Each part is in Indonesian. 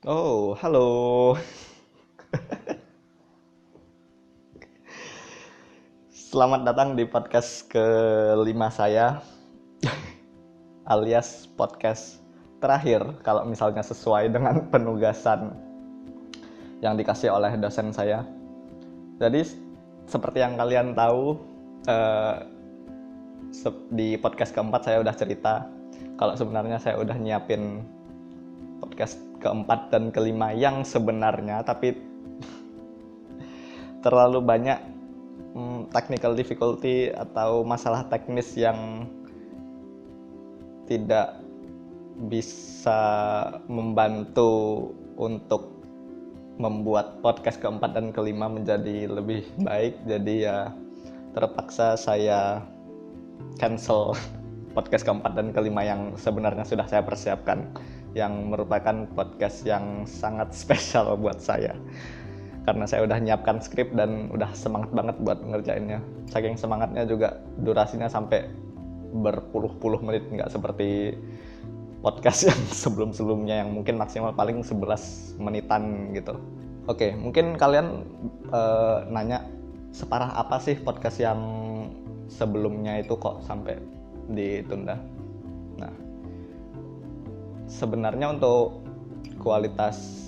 Oh, halo. Selamat datang di podcast kelima saya, alias podcast terakhir kalau misalnya sesuai dengan penugasan yang dikasih oleh dosen saya. Jadi, seperti yang kalian tahu, eh, di podcast keempat saya udah cerita kalau sebenarnya saya udah nyiapin podcast keempat dan kelima yang sebenarnya, tapi terlalu banyak technical difficulty atau masalah teknis yang tidak bisa membantu untuk membuat podcast keempat dan kelima menjadi lebih baik. Jadi ya terpaksa saya cancel podcast keempat dan kelima yang sebenarnya sudah saya persiapkan, yang merupakan podcast yang sangat spesial buat saya karena saya udah nyiapkan skrip dan udah semangat banget buat ngerjainnya. Saking semangatnya juga durasinya sampai berpuluh-puluh menit, nggak seperti podcast yang sebelum-sebelumnya yang mungkin maksimal paling 11 menitan gitu. Oke, mungkin kalian nanya separah apa sih podcast yang sebelumnya itu kok sampai ditunda. Nah, sebenarnya untuk kualitas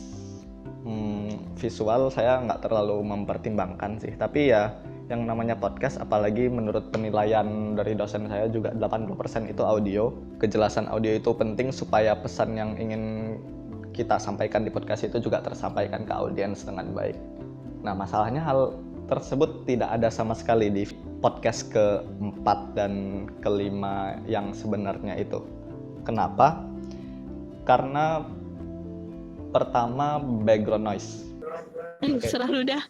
visual saya nggak terlalu mempertimbangkan sih, tapi ya yang namanya podcast, apalagi menurut penilaian dari dosen saya juga 80% itu audio. Kejelasan audio itu penting supaya pesan yang ingin kita sampaikan di podcast itu juga tersampaikan ke audiens dengan baik. Nah, masalahnya hal tersebut tidak ada sama sekali di podcast keempat dan kelima yang sebenarnya itu. Kenapa? Karena pertama, background noise. Selalu dah.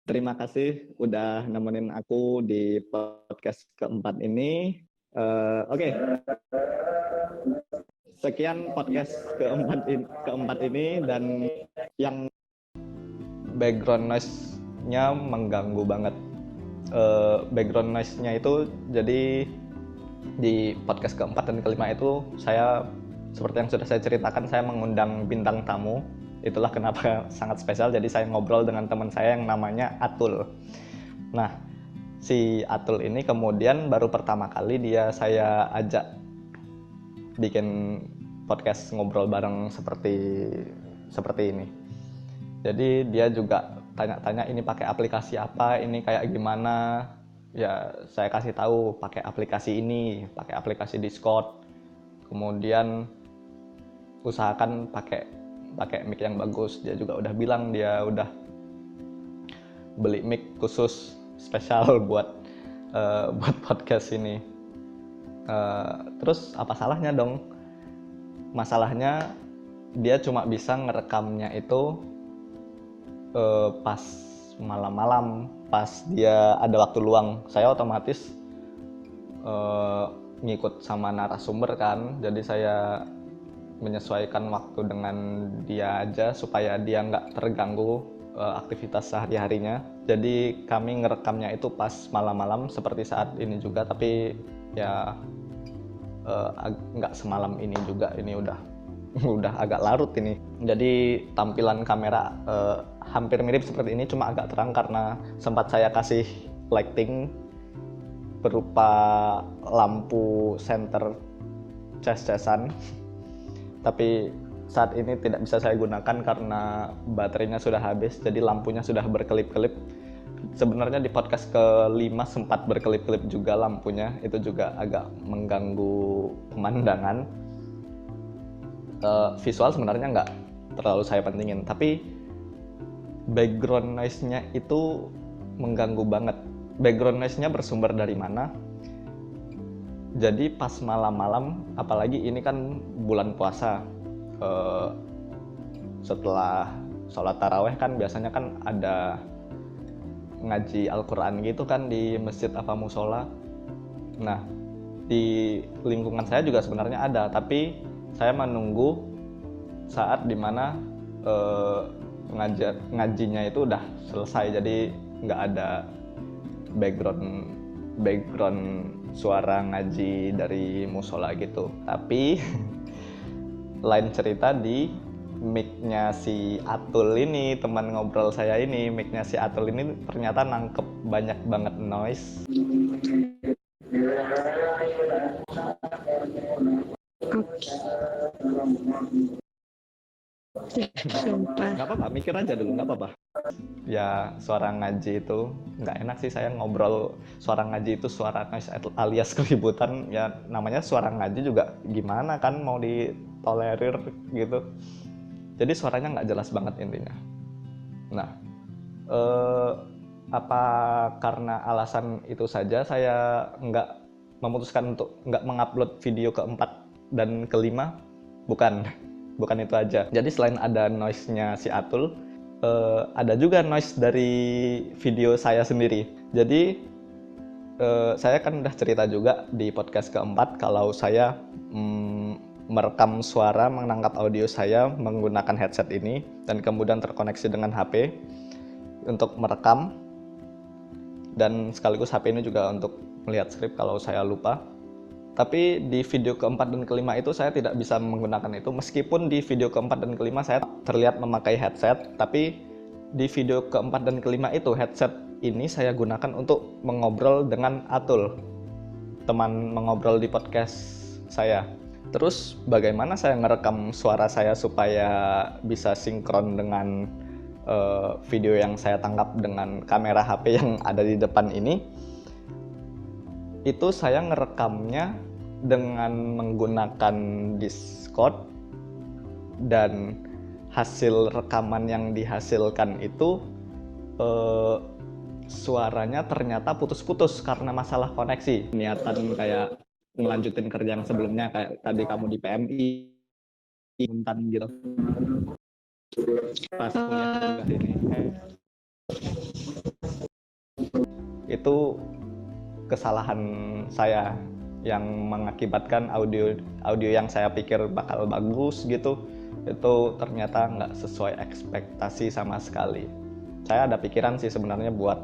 Terima kasih udah nemenin aku di podcast keempat ini. Oke. Sekian podcast keempat ini, dan yang background noise-nya mengganggu banget. Background noise-nya itu jadi di podcast keempat dan kelima itu saya, seperti yang sudah saya ceritakan, saya mengundang bintang tamu. Itulah kenapa sangat spesial. Jadi saya ngobrol dengan teman saya yang namanya Atul. Nah, si Atul ini kemudian baru pertama kali saya ajak bikin podcast ngobrol bareng seperti ini. Jadi dia juga tanya-tanya ini pakai aplikasi apa, ini kayak gimana. Ya saya kasih tahu pakai aplikasi ini, pakai aplikasi Discord. Kemudian usahakan pakai mic yang bagus. Dia juga udah bilang dia udah beli mic khusus spesial buat podcast ini. Terus apa salahnya dong? Masalahnya dia cuma bisa ngerekamnya itu pas malam-malam, pas dia ada waktu luang. Saya otomatis ngikut sama narasumber kan, jadi saya menyesuaikan waktu dengan dia aja supaya dia nggak terganggu aktivitas sehari-harinya. Jadi kami ngerekamnya itu pas malam-malam seperti saat ini juga, tapi ya nggak semalam ini juga, ini udah agak larut ini. Jadi tampilan kamera hampir mirip seperti ini, cuma agak terang karena sempat saya kasih lighting berupa lampu senter cas-casan. Tapi saat ini tidak bisa saya gunakan karena baterainya sudah habis, jadi lampunya sudah berkelip-kelip. Sebenarnya di podcast kelima sempat berkelip-kelip juga lampunya, itu juga agak mengganggu pemandangan. Visual sebenarnya nggak terlalu saya pentingin, tapi background noise-nya itu mengganggu banget. Background noise-nya bersumber dari mana? Jadi pas malam-malam, apalagi ini kan bulan puasa, setelah sholat taraweh kan biasanya kan ada ngaji Al-Quran gitu kan di masjid apa musola. Nah, di lingkungan saya juga sebenarnya ada, tapi saya menunggu saat dimana ngajinya itu udah selesai, jadi nggak ada background suara ngaji dari musola gitu. Tapi lain cerita di mic-nya si Atul ini, teman ngobrol saya ini. Mic-nya si Atul ini ternyata nangkep banyak banget noise. Sumpah. Nggak apa-apa, mikir aja dulu, nggak apa-apa. Ya, suara ngaji itu nggak enak sih, saya ngobrol suara ngaji itu suara noise alias keributan. Ya namanya suara ngaji juga gimana kan mau ditolerir gitu. Jadi suaranya nggak jelas banget intinya. Nah, apa karena alasan itu saja saya nggak memutuskan untuk nggak mengupload video keempat dan kelima? Bukan itu aja. Jadi selain ada noise-nya si Atul, ada juga noise dari video saya sendiri. Jadi saya kan udah cerita juga di podcast keempat kalau saya merekam suara, menangkap audio saya menggunakan headset ini dan kemudian terkoneksi dengan HP untuk merekam, dan sekaligus HP ini juga untuk melihat skrip kalau saya lupa. Tapi di video keempat dan kelima itu saya tidak bisa menggunakan itu, meskipun di video keempat dan kelima saya terlihat memakai headset, tapi di video keempat dan kelima itu headset ini saya gunakan untuk mengobrol dengan Atul, teman mengobrol di podcast saya. Terus bagaimana saya ngerekam suara saya supaya bisa sinkron dengan video yang saya tangkap dengan kamera HP yang ada di depan ini? Itu saya ngerekamnya dengan menggunakan Discord, dan hasil rekaman yang dihasilkan itu suaranya ternyata putus-putus karena masalah koneksi. Niatan kayak ngelanjutin kerja yang sebelumnya, kayak tadi kamu di PMI Intan gitu. Pas kuliah ini itu kesalahan saya yang mengakibatkan audio yang saya pikir bakal bagus gitu, itu ternyata nggak sesuai ekspektasi sama sekali. Saya ada pikiran sih sebenarnya buat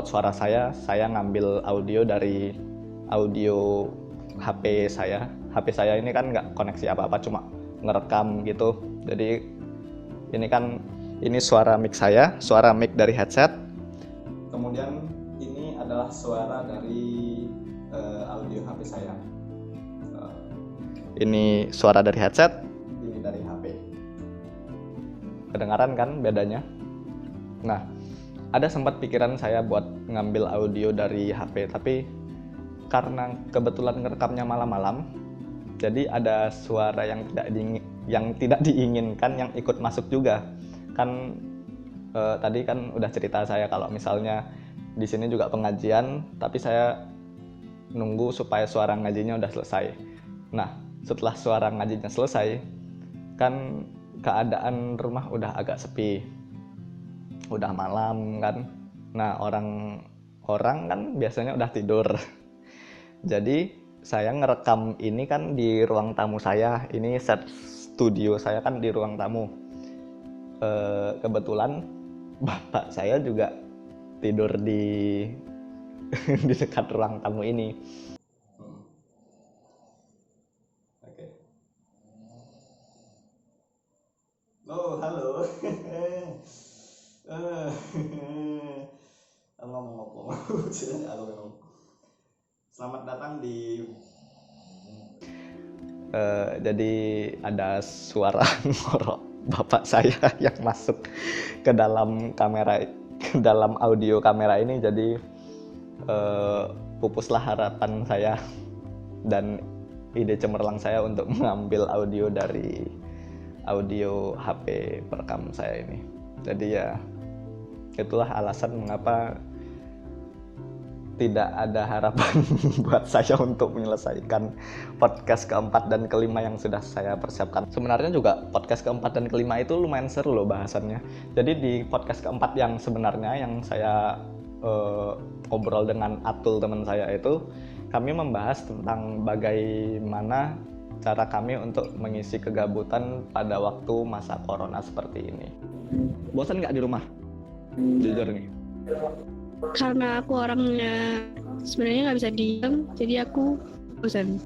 suara saya ngambil audio dari audio HP saya. HP saya ini kan nggak koneksi apa-apa, cuma ngerekam gitu. Jadi ini suara mic saya, suara mic dari headset. Kemudian ini adalah suara dari audio HP saya. Ini suara dari headset, ini dari HP. Kedengaran kan bedanya? Nah, ada sempat pikiran saya buat ngambil audio dari HP, tapi karena kebetulan ngerekamnya malam-malam, jadi ada suara yang tidak diinginkan yang ikut masuk juga. Kan tadi kan udah cerita saya kalau misalnya di sini juga pengajian, tapi saya nunggu supaya suara ngajinya udah selesai. Nah, setelah suara ngajinya selesai, kan keadaan rumah udah agak sepi, udah malam kan. Nah, orang kan biasanya udah tidur. Jadi saya ngerekam ini kan di ruang tamu saya. Ini set studio saya kan di ruang tamu. Kebetulan bapak saya juga tidur di di dekat ruang tamu ini. Oke. Oh, halo. Selamat datang di jadi ada suara ngorok bapak saya yang masuk ke dalam kamera, ke dalam audio kamera ini. Jadi pupuslah harapan saya dan ide cemerlang saya untuk mengambil audio dari audio HP perekam saya ini. Jadi ya itulah alasan mengapa tidak ada harapan buat saya untuk menyelesaikan podcast keempat dan kelima yang sudah saya persiapkan. Sebenarnya juga podcast keempat dan kelima itu lumayan seru loh bahasannya. Jadi di podcast keempat yang sebenarnya yang saya ngobrol dengan Atul teman saya itu, kami membahas tentang bagaimana cara kami untuk mengisi kegabutan pada waktu masa corona seperti ini. Bosan nggak di rumah? Jujur nih. Karena aku orangnya sebenarnya nggak bisa diam, jadi aku bosan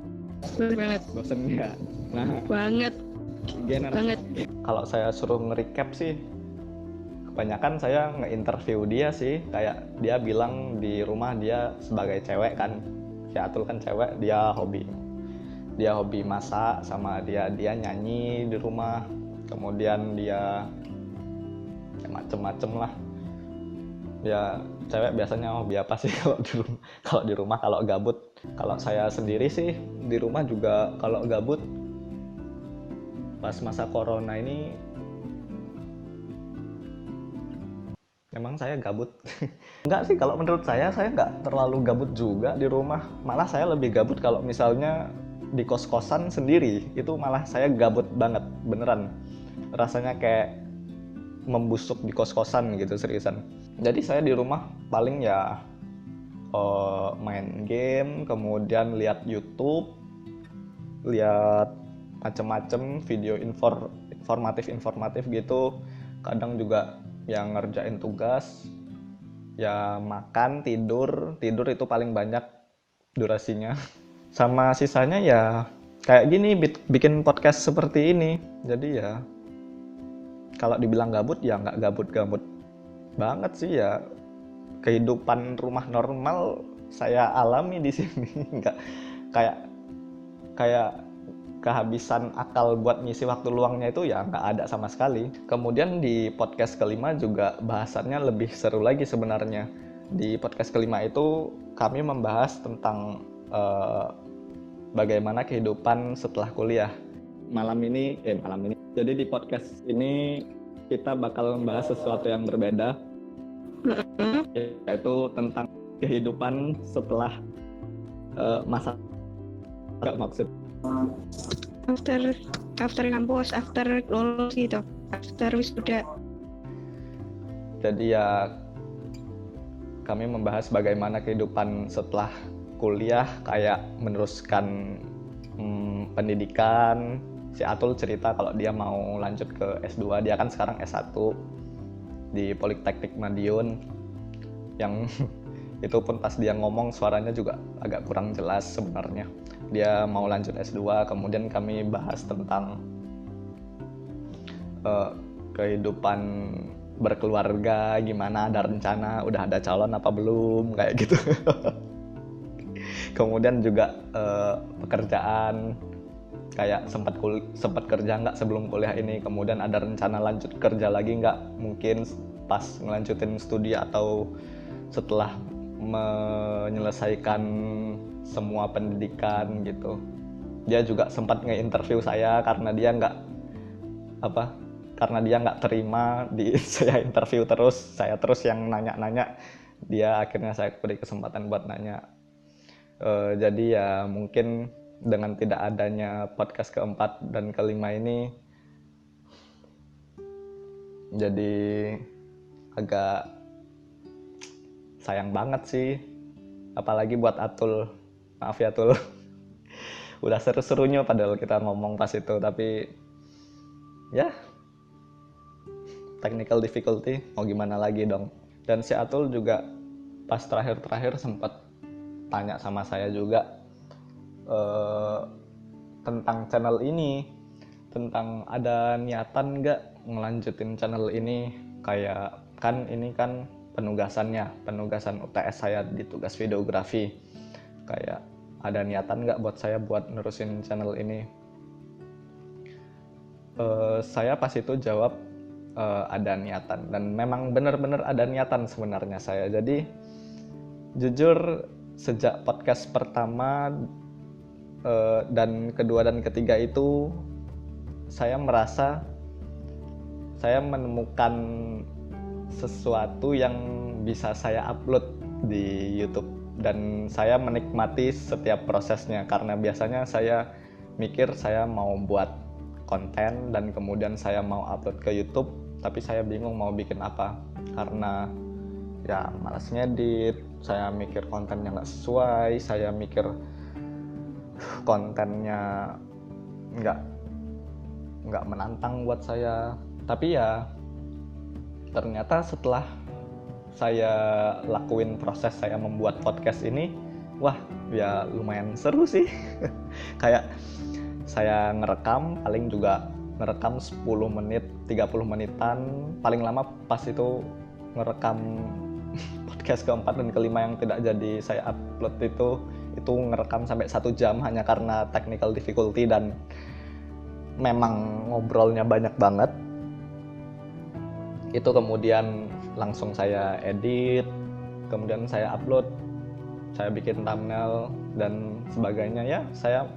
banget. Bosan nggak? Nah, banget generasi banget. kalau saya suruh nge-recap sih, kebanyakan saya nge-interview dia sih. Kayak dia bilang di rumah dia sebagai cewek kan, si Atul kan cewek, dia hobi masak, sama dia nyanyi di rumah. Kemudian dia ya macem-macem lah. Ya cewek biasanya hobi apa sih kalau di rumah kalau gabut. Kalau saya sendiri sih di rumah juga kalau gabut pas masa corona ini memang saya gabut. Enggak sih, kalau menurut saya nggak terlalu gabut juga di rumah. Malah saya lebih gabut kalau misalnya di kos-kosan sendiri. Itu malah saya gabut banget, beneran. Rasanya kayak membusuk di kos-kosan gitu, seriusan. Jadi saya di rumah paling ya main game, kemudian lihat YouTube, lihat macem-macem video informatif gitu. Kadang juga yang ngerjain tugas, ya makan, tidur itu paling banyak durasinya. Sama sisanya ya kayak gini, bikin podcast seperti ini. Jadi ya kalau dibilang gabut ya nggak gabut-gabut banget sih ya. Kehidupan rumah normal saya alami di sini. Nggak kayak kayak kehabisan akal buat ngisi waktu luangnya itu ya nggak ada sama sekali. Kemudian di podcast kelima juga bahasannya lebih seru lagi sebenarnya. Di podcast kelima itu kami membahas tentang bagaimana kehidupan setelah kuliah. Malam ini. Jadi di podcast ini kita bakal membahas sesuatu yang berbeda, yaitu tentang kehidupan setelah masa maksud after kampus, after lulus gitu, after wisuda. Jadi ya kami membahas bagaimana kehidupan setelah kuliah, kayak meneruskan pendidikan. Si Atul cerita kalau dia mau lanjut ke S2, dia kan sekarang S1 di Politeknik Madiun. Yang itu pun pas dia ngomong suaranya juga agak kurang jelas sebenarnya. Dia mau lanjut S2, kemudian kami bahas tentang kehidupan berkeluarga, gimana, ada rencana, udah ada calon apa belum, kayak gitu. Kemudian juga pekerjaan, kayak sempat kerja nggak sebelum kuliah ini, kemudian ada rencana lanjut kerja lagi nggak, mungkin pas ngelanjutin studi atau setelah menyelesaikan semua pendidikan gitu. Dia juga sempat nge-interview saya karena dia nggak terima di saya interview terus, saya terus yang nanya-nanya, dia akhirnya saya beri kesempatan buat nanya. Jadi ya mungkin dengan tidak adanya podcast keempat dan kelima ini jadi agak sayang banget sih, apalagi buat Atul. Maaf ya Tul. Udah seru-serunya padahal kita ngomong pas itu, tapi ya technical difficulty, mau gimana lagi dong. Dan si Atul juga pas terakhir sempat tanya sama saya juga tentang channel ini, tentang ada niatan nggak ngelanjutin channel ini. Kayak kan ini kan penugasan UTS saya di tugas videografi, kayak ada niatan nggak buat saya buat nerusin channel ini. Saya pas itu jawab ada niatan, dan memang benar-benar ada niatan sebenarnya saya. Jadi jujur sejak podcast pertama dan kedua dan ketiga itu saya merasa saya menemukan sesuatu yang bisa saya upload di YouTube, dan saya menikmati setiap prosesnya. Karena biasanya saya mikir saya mau buat konten dan kemudian saya mau upload ke YouTube, tapi saya bingung mau bikin apa karena ya malas ngedit, saya mikir kontennya nggak sesuai, saya mikir kontennya nggak menantang buat saya. Tapi ya ternyata setelah saya lakuin proses saya membuat podcast ini, wah ya lumayan seru sih. Kayak saya ngerekam, paling juga ngerekam 10 menit, 30 menitan, paling lama pas itu ngerekam podcast keempat dan kelima yang tidak jadi saya upload itu ngerekam sampai 1 jam hanya karena technical difficulty dan memang ngobrolnya banyak banget. Itu kemudian langsung saya edit, kemudian saya upload, saya bikin thumbnail dan sebagainya. Ya, saya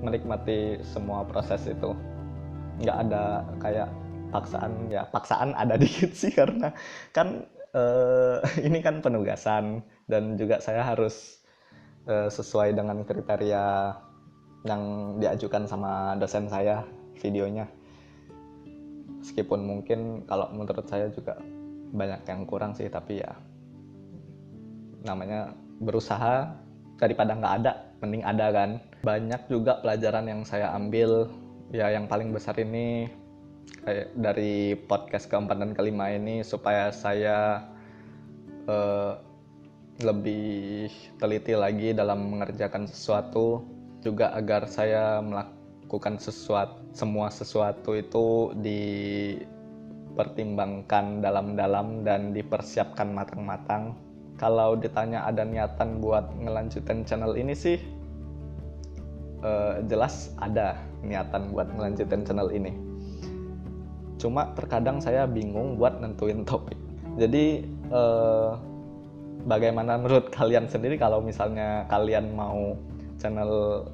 menikmati semua proses itu. Nggak ada kayak paksaan, ya paksaan ada dikit sih karena kan ini kan penugasan dan juga saya harus sesuai dengan kriteria yang diajukan sama dosen saya videonya. Meskipun mungkin kalau menurut saya juga banyak yang kurang sih, tapi ya namanya berusaha daripada nggak ada, mending ada kan. Banyak juga pelajaran yang saya ambil, ya yang paling besar ini kayak dari podcast keempat dan kelima ini supaya saya lebih teliti lagi dalam mengerjakan sesuatu, juga agar saya melakukan semua sesuatu itu dipertimbangkan dalam-dalam dan dipersiapkan matang-matang. Kalau ditanya ada niatan buat ngelanjutin channel ini sih, jelas ada niatan buat ngelanjutin channel ini. Cuma terkadang saya bingung buat nentuin topik. Jadi bagaimana menurut kalian sendiri kalau misalnya kalian mau channel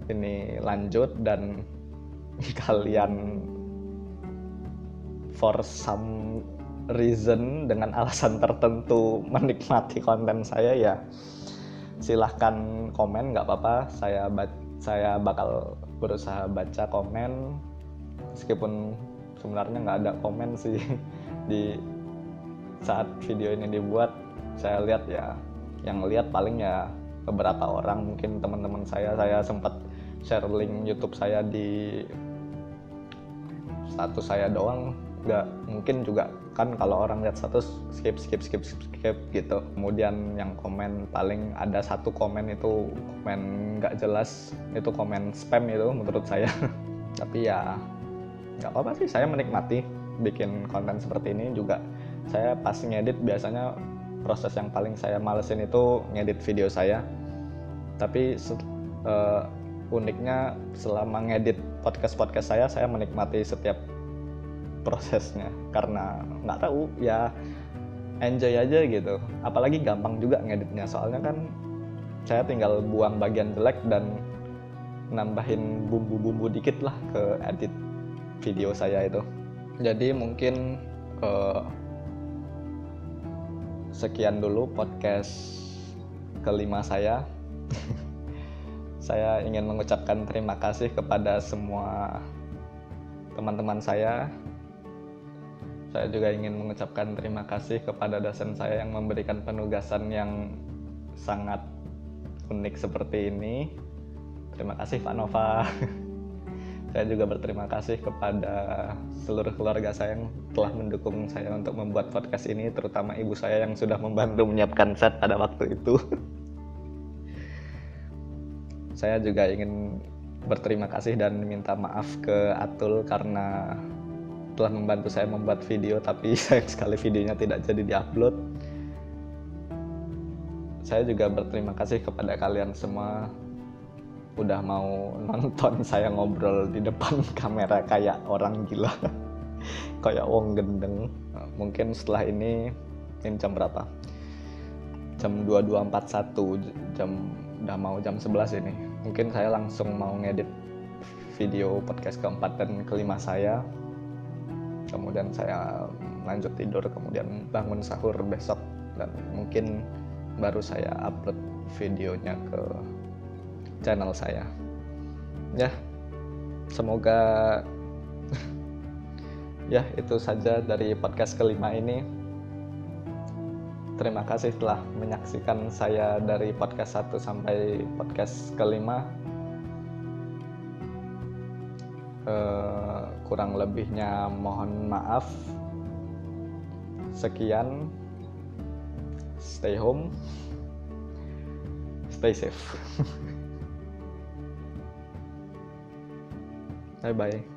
ini lanjut dan kalian for some reason dengan alasan tertentu menikmati konten saya, ya silahkan komen, nggak apa-apa. Saya bakal berusaha baca komen, meskipun sebenarnya nggak ada komen sih di saat video ini dibuat. Saya lihat ya, yang lihat paling ya beberapa orang, mungkin teman-teman saya sempat share link YouTube saya di status saya doang, nggak mungkin juga kan kalau orang lihat status skip gitu. Kemudian yang komen paling ada 1 komen itu komen nggak jelas, itu komen spam itu menurut saya. Tapi ya nggak apa-apa sih, saya menikmati bikin konten seperti ini juga. Saya pas ngedit biasanya proses yang paling saya malesin itu ngedit video saya. Tapi uniknya selama ngedit podcast saya menikmati setiap prosesnya, karena nggak tahu ya, enjoy aja gitu. Apalagi gampang juga ngeditnya, soalnya kan saya tinggal buang bagian jelek dan nambahin bumbu-bumbu dikit lah ke edit video saya itu. Jadi mungkin sekian dulu podcast kelima saya. Saya ingin mengucapkan terima kasih kepada semua teman-teman saya. Saya juga ingin mengucapkan terima kasih kepada dosen saya yang memberikan penugasan yang sangat unik seperti ini. Terima kasih Pak Nova. Saya juga berterima kasih kepada seluruh keluarga saya yang telah mendukung saya untuk membuat podcast ini, terutama ibu saya yang sudah membantu menyiapkan set pada waktu itu. Saya juga ingin berterima kasih dan minta maaf ke Atul karena telah membantu saya membuat video, tapi sayang sekali videonya tidak jadi diupload. Saya juga berterima kasih kepada kalian semua udah mau nonton saya ngobrol di depan kamera kayak orang gila, kayak wong gendeng. Mungkin setelah ini jam berapa? Jam 22.41, udah mau jam 11 ini. Mungkin saya langsung mau ngedit video podcast keempat dan kelima saya. Kemudian saya lanjut tidur, kemudian bangun sahur besok, dan mungkin baru saya upload videonya ke channel saya. Ya, semoga ya itu saja dari podcast kelima ini. Terima kasih telah menyaksikan saya dari podcast 1 sampai podcast kelima. Kurang lebihnya mohon maaf. Sekian. Stay home, stay safe. Bye bye.